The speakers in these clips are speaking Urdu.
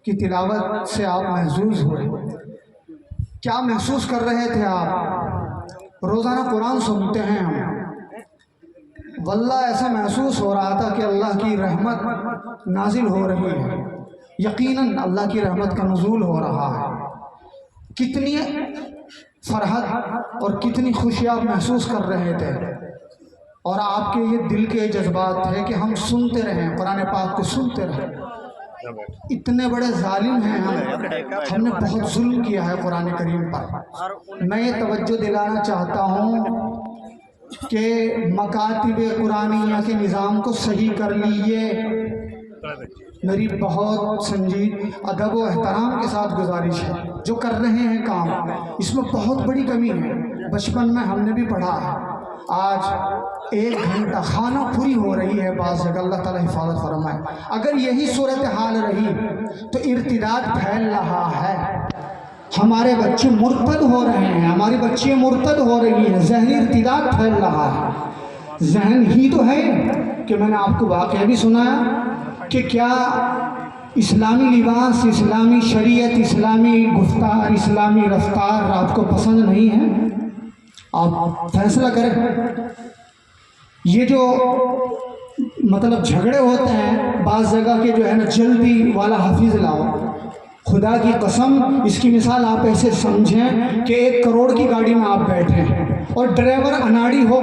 کی تلاوت سے آپ محظوظ ہوئے، کیا محسوس کر رہے تھے آپ؟ روزانہ قرآن سنتے ہیں ہم، واللہ ایسا محسوس ہو رہا تھا کہ اللہ کی رحمت نازل ہو رہی ہے، یقیناً اللہ کی رحمت کا نزول ہو رہا ہے۔ کتنی فرحت اور کتنی خوشی آپ محسوس کر رہے تھے، اور آپ کے یہ دل کے جذبات تھے کہ ہم سنتے رہیں، قرآن پاک کو سنتے رہیں۔ اتنے بڑے ظالم ہیں ہم نے بہت ظلم کیا ہے قرآن کریم پر۔ میں یہ توجہ دلانا چاہتا ہوں کہ مکاتب قرآنیہ کے نظام کو صحیح کر لیجئے۔ میری بہت سنجید ادب و احترام کے ساتھ گزارش ہے، جو کر رہے ہیں کام اس میں بہت بڑی کمی ہے۔ بچپن میں ہم نے بھی پڑھا ہے، آج 1 گھنٹہ خانہ پوری ہو رہی ہے بعض جگہ، اللہ تعالیٰ حفاظت فرمائے۔ اگر یہی صورتحال رہی تو ارتداد پھیل رہا ہے، ہمارے بچے مرتد ہو رہے ہیں، ہماری بچیاں مرتد ہو رہی ہیں، ذہنی ارتداد پھیل رہا ہے۔ ذہن ہی تو ہے کہ میں نے آپ کو واقعہ بھی سنایا کہ کیا اسلامی لباس، اسلامی شریعت، اسلامی گفتار، اسلامی رفتار آپ کو پسند نہیں ہے؟ آپ فیصلہ کریں۔ یہ جو مطلب جھگڑے ہوتے ہیں بعض جگہ کے جو ہے نا، جلدی والا حفیظ لاؤ، خدا کی قسم اس کی مثال آپ ایسے سمجھیں کہ 1 کروڑ کی گاڑی میں آپ بیٹھے ہیں اور ڈرائیور اناڑی ہو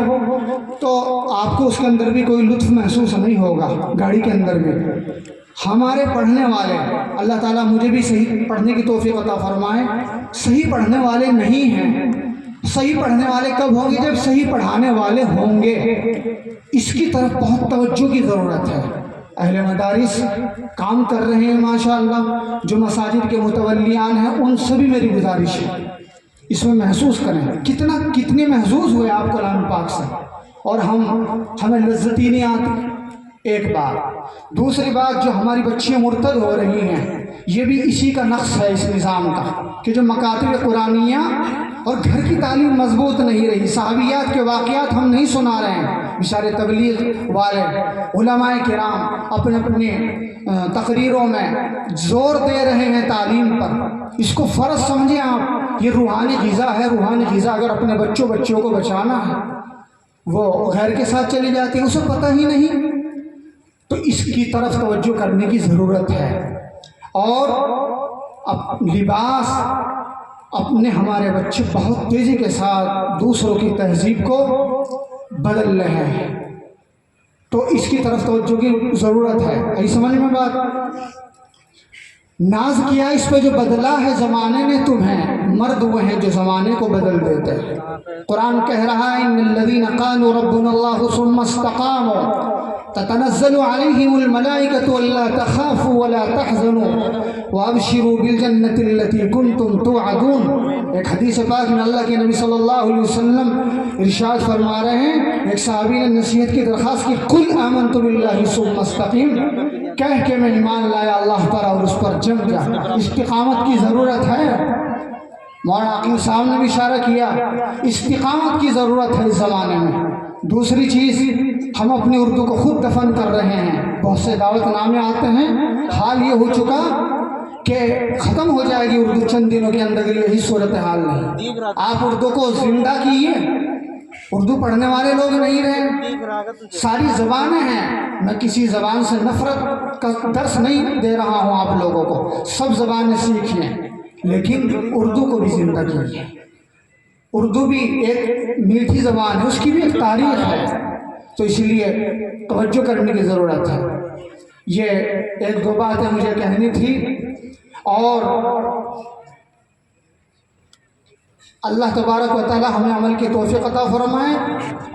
تو آپ کو اس کے اندر بھی کوئی لطف محسوس نہیں ہوگا، گاڑی کے اندر بھی۔ ہمارے پڑھنے والے، اللہ تعالیٰ مجھے بھی صحیح پڑھنے کی توفیق عطا فرمائے، صحیح پڑھنے والے نہیں ہیں۔ صحیح پڑھنے والے کب ہوں گے؟ جب صحیح پڑھانے والے ہوں گے۔ اس کی طرف بہت توجہ کی ضرورت ہے۔ اہل مدارس کام کر رہے ہیں ماشاءاللہ، جو مساجد کے متولیان ہیں ان سے بھی میری گزارش ہے اس میں محسوس کریں کتنے محظوظ ہوئے آپ کلام پاک سے، اور ہمیں لذت ہی نہیں آتی۔ ایک بات، دوسری بات، جو ہماری بچیاں مرتد ہو رہی ہیں، یہ بھی اسی کا نقص ہے اس نظام کا، کہ جو مکاتب قرآنیہ اور گھر کی تعلیم مضبوط نہیں رہی۔ صحابیات کے واقعات ہم نہیں سنا رہے ہیں، بیچارے تبلیغ والے علماء کرام اپنے تقریروں میں زور دے رہے ہیں تعلیم پر۔ اس کو فرض سمجھیں آپ، یہ روحانی غذا ہے، روحانی غذا اگر اپنے بچوں کو بچانا ہے، وہ غیر کے ساتھ چلی جاتی ہے، اسے پتہ ہی نہیں۔ تو اس کی طرف توجہ کرنے کی ضرورت ہے۔ اور لباس اپنے ہمارے بچے بہت تیزی کے ساتھ دوسروں کی تہذیب کو بدل رہے ہیں، تو اس کی طرف توجہ کی ضرورت ہے۔ یہی سمجھ میں بات؟ ناز کیا اس پہ جو بدلا ہے زمانے نے تمہیں، مرد وہ ہیں جو زمانے کو بدل دیتے ہیں۔ قرآن کہہ رہا ہے ان الذین قالوا ربنا اللہ ثم استقاموا تتنزل علیہم الملائکۃ الا تخافوا ولا تحزنوا وابشروا بالجنۃ التي کنتم توعدون۔ ایک حدیث پاک میں اللہ کے نبی صلی اللہ علیہ وسلم ارشاد فرما رہے ہیں، ایک صحابی نے نصیحت کی درخواست کی، قل آمنت باللہ ثم استقیم، کہہ کہ میں ایمان لایا اللہ پر اور اس پر جم جا۔ استقامت کی ضرورت ہے، مولانا عقیل صاحب نے بھی اشارہ کیا، استقامت کی ضرورت ہے اس زمانے میں۔ دوسری چیز، ہم اپنی اردو کو خود دفن کر رہے ہیں، بہت سے دعوت نامے آتے ہیں، حال یہ ہو چکا کہ ختم ہو جائے گی اردو چند دنوں کے اندر، یہی صورتحال نہیں۔ آپ اردو کو زندہ کیے، اردو پڑھنے والے لوگ نہیں رہے۔ ساری زبانیں ہیں، میں کسی زبان سے نفرت کا درس نہیں دے رہا ہوں آپ لوگوں کو، سب زبانیں سیکھیں، لیکن اردو کو بھی زندہ کیجیے۔ اردو بھی ایک میٹھی زبان ہے، اس کی بھی ایک تاریخ ہے، تو اس لیے توجہ کرنے کی ضرورت ہے۔ یہ 1-2 باتیں مجھے کہنی تھی، اور اللہ تبارک و تعالی ہمیں عمل کی توفیق عطا فرمائے،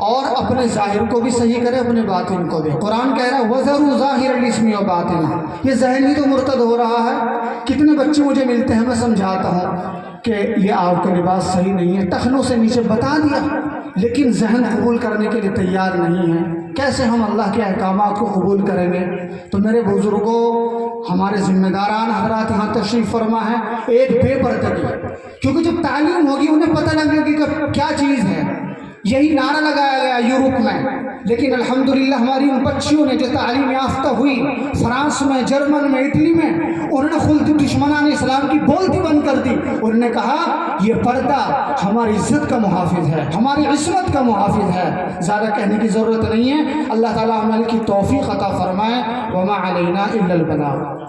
اور اپنے ظاہر کو بھی صحیح کرے، اپنے باطن کو بھی۔ قرآن کہہ رہا ہے وَذَرُوا ظَاهِرَ الْإِثْمِ وَبَاطِنَهُ۔ یہ ذہن ہی تو مرتد ہو رہا ہے۔ کتنے بچے مجھے ملتے ہیں، میں سمجھاتا ہوں کہ یہ آپ کا لباس صحیح نہیں ہے، ٹخنوں سے نیچے بتا دیا، لیکن ذہن قبول کرنے کے لیے تیار نہیں ہے۔ کیسے ہم اللہ کے احکامات کو قبول کریں گے؟ تو میرے بزرگوں، ہمارے ذمہ داران حضرات یہاں تشریف فرما ہے، ایک بے پردگی، کیونکہ جب تعلیم ہوگی انہیں پتہ لگے گی کہ کیا چیز ہے۔ یہی نعرہ لگایا گیا یورپ میں، لیکن الحمدللہ ہماری ان بچیوں نے جو تعلیم یافتہ ہوئی فرانس میں، جرمن میں، اٹلی میں، انہوں نے خود دشمنان اسلام کی بولتی بند کر دی. انہوں نے کہا یہ پردہ ہماری عزت کا محافظ ہے، ہماری عصمت کا محافظ ہے. زیادہ کہنے کی ضرورت نہیں ہے. اللہ تعالیٰ عمل کی توفیق عطا فرمائے. وما علینا الا البلاغ.